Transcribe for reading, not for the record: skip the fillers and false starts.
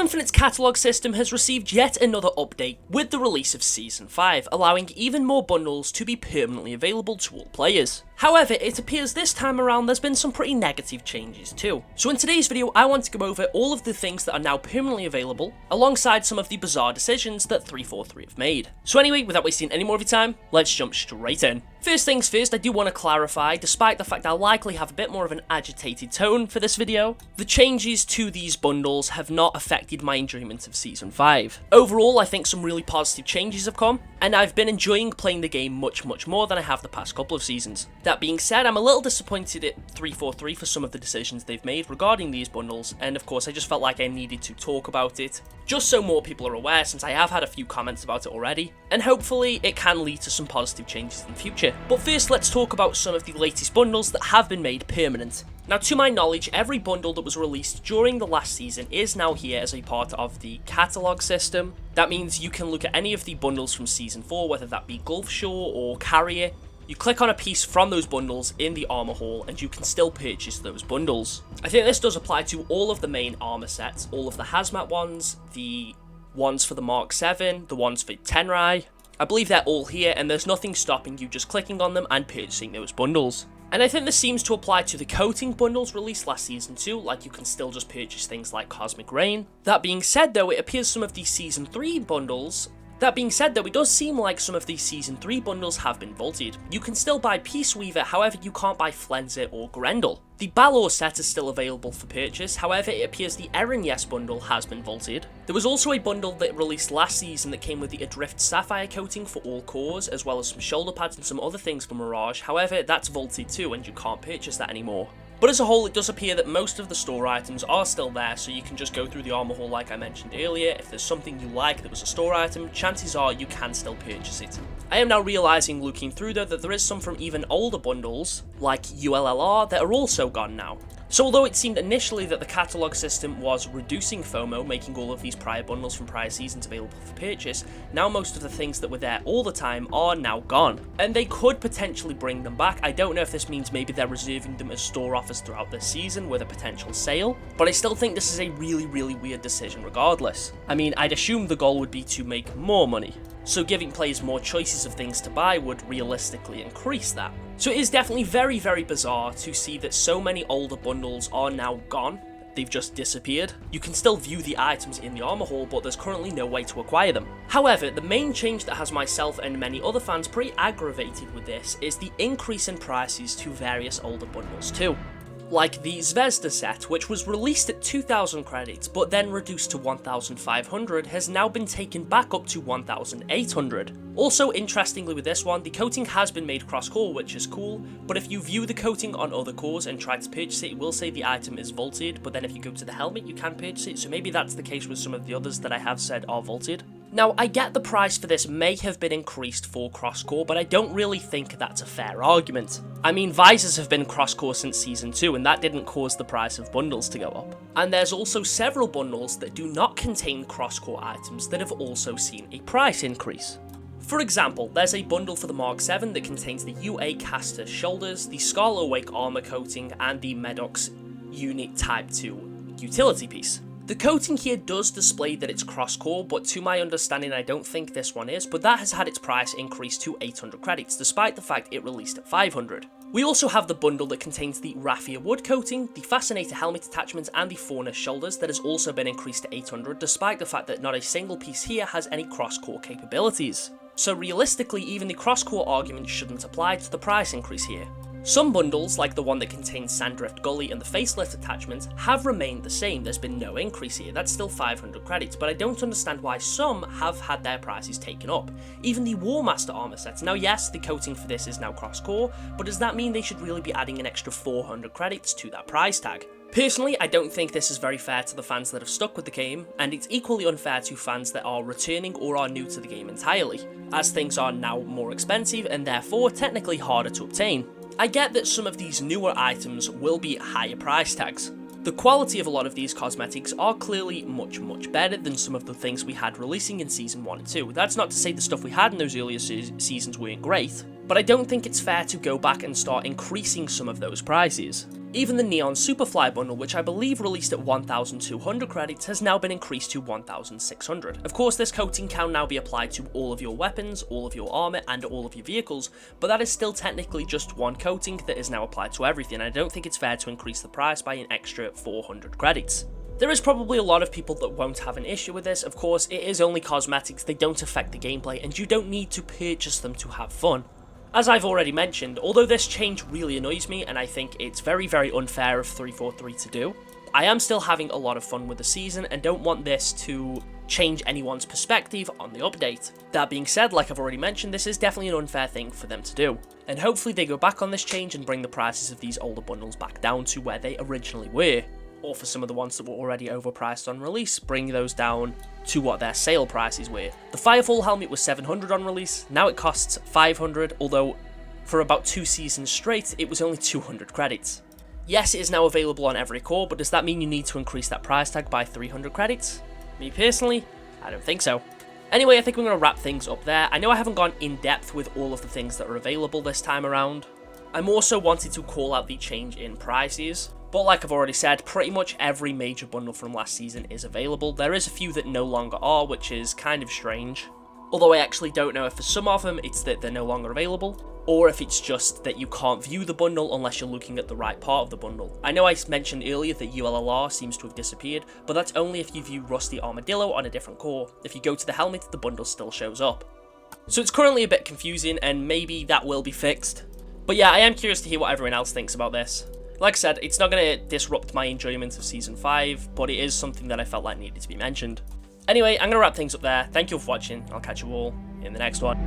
Infinite's Catalogue system has received yet another update with the release of Season 5, allowing even more bundles to be permanently available to all players. However, it appears this time around there's been some pretty negative changes too. So in today's video, I want to go over all of the things that are now permanently available, alongside some of the bizarre decisions that 343 have made. So anyway, without wasting any more of your time, let's jump straight in. First things first, I do want to clarify, despite the fact I'll likely have a bit more of an agitated tone for this video, the changes to these bundles have not affected my enjoyment of Season 5. Overall, I think some really positive changes have come, and I've been enjoying playing the game much more than I have the past couple of seasons. That being said, I'm a little disappointed at 343 for some of the decisions they've made regarding these bundles, and of course I just felt like I needed to talk about it, just so more people are aware, since I have had a few comments about it already, and hopefully it can lead to some positive changes in the future. But first, let's talk about some of the latest bundles that have been made permanent. Now, to my knowledge, every bundle that was released during the last season is now here as a part of the Catalogue system. That means you can look at any of the bundles from Season 4, whether that be Gulf Shore or Carrier. You click on a piece from those bundles in the armor hall and you can still purchase those bundles. I think this does apply to all of the main armor sets, all of the hazmat ones, the ones for the Mark 7, the ones for Tenrai. I believe they're all here and there's nothing stopping you just clicking on them and purchasing those bundles. And I think this seems to apply to the coating bundles released last season too, like you can still just purchase things like Cosmic Rain. That being said though, it appears some of these Season 3 bundles it does seem like some of these Season 3 bundles have been vaulted. You can still buy Peace Weaver, however you can't buy Flenser or Grendel. The Balor set is still available for purchase, however it appears the Eren Yes bundle has been vaulted. There was also a bundle that released last season that came with the Adrift Sapphire coating for all cores, as well as some shoulder pads and some other things for Mirage, however that's vaulted too and you can't purchase that anymore. But as a whole, it does appear that most of the store items are still there, so you can just go through the armor hall like I mentioned earlier. If there's something you like that was a store item, chances are you can still purchase it. I am now realizing, looking through though, that there is some from even older bundles, like ULLR, that are also gone now. So although it seemed initially that the Catalogue system was reducing FOMO, making all of these prior bundles from prior seasons available for purchase, now most of the things that were there all the time are now gone. And they could potentially bring them back. I don't know if this means maybe they're reserving them as store offers throughout this season with a potential sale, but I still think this is a really weird decision regardless. I mean, I'd assume the goal would be to make more money, so giving players more choices of things to buy would realistically increase that. So it is definitely very bizarre to see that so many older bundles are now gone. They've just disappeared. You can still view the items in the armor hall, but there's currently no way to acquire them. However, the main change that has myself and many other fans pretty aggravated with this is the increase in prices to various older bundles too. Like the Zvezda set, which was released at 2,000 credits but then reduced to 1,500, has now been taken back up to 1,800. Also, interestingly with this one, the coating has been made cross-core, which is cool, but if you view the coating on other cores and try to purchase it, it will say the item is vaulted, but then if you go to the helmet, you can purchase it, so maybe that's the case with some of the others that I have said are vaulted. Now, I get the price for this may have been increased for cross-core, but I don't really think that's a fair argument. I mean, visors have been cross-core since Season 2, and that didn't cause the price of bundles to go up. And there's also several bundles that do not contain cross-core items that have also seen a price increase. For example, there's a bundle for the Mark 7 that contains the UA Caster shoulders, the Scarlet Awake armor coating, and the Medox Unit Type 2 utility piece. The coating here does display that it's cross-core, but to my understanding I don't think this one is, but that has had its price increased to 800 credits, despite the fact it released at 500. We also have the bundle that contains the Raffia wood coating, the Fascinator helmet attachment, and the Fauna shoulders that has also been increased to 800, despite the fact that not a single piece here has any cross-core capabilities. So realistically, even the cross-core argument shouldn't apply to the price increase here. Some bundles, like the one that contains Sandrift Gully and the facelift attachment, have remained the same. There's been no increase here, that's still 500 credits, but I don't understand why some have had their prices taken up. Even the War Master armor sets. Now yes, the coating for this is now cross-core, but does that mean they should really be adding an extra 400 credits to that price tag? Personally, I don't think this is very fair to the fans that have stuck with the game, and it's equally unfair to fans that are returning or are new to the game entirely, as things are now more expensive and therefore technically harder to obtain. I get that some of these newer items will be higher price tags. The quality of a lot of these cosmetics are clearly much better than some of the things we had releasing in Season 1 and 2. That's not to say the stuff we had in those earlier seasons weren't great, but I don't think it's fair to go back and start increasing some of those prices. Even the Neon Superfly bundle, which I believe released at 1,200 credits, has now been increased to 1,600. Of course, this coating can now be applied to all of your weapons, all of your armor, and all of your vehicles, but that is still technically just one coating that is now applied to everything. I don't think it's fair to increase the price by an extra 400 credits. There is probably a lot of people that won't have an issue with this. Of course, it is only cosmetics, they don't affect the gameplay, and you don't need to purchase them to have fun. As I've already mentioned, although this change really annoys me, and I think it's very, very unfair of 343 to do, I am still having a lot of fun with the season and don't want this to change anyone's perspective on the update. That being said, like I've already mentioned, this is definitely an unfair thing for them to do, and hopefully they go back on this change and bring the prices of these older bundles back down to where they originally were. Or for some of the ones that were already overpriced on release, bring those down to what their sale prices were. The Firefall helmet was 700 on release, now it costs 500, although for about 2 seasons straight, it was only 200 credits. Yes, it is now available on every core, but does that mean you need to increase that price tag by 300 credits? Me personally, I don't think so. Anyway, I think we're going to wrap things up there. I know I haven't gone in depth with all of the things that are available this time around. I'm also wanted to call out the change in prices. But like I've already said, pretty much every major bundle from last season is available. There is a few that no longer are, which is kind of strange. Although I actually don't know if for some of them it's that they're no longer available, or if it's just that you can't view the bundle unless you're looking at the right part of the bundle. I know I mentioned earlier that ULLR seems to have disappeared, but that's only if you view Rusty Armadillo on a different core. If you go to the helmet, the bundle still shows up. So it's currently a bit confusing, and maybe that will be fixed. But yeah, I am curious to hear what everyone else thinks about this. Like I said, it's not going to disrupt my enjoyment of Season 5, but it is something that I felt like needed to be mentioned. Anyway, I'm going to wrap things up there. Thank you all for watching. I'll catch you all in the next one.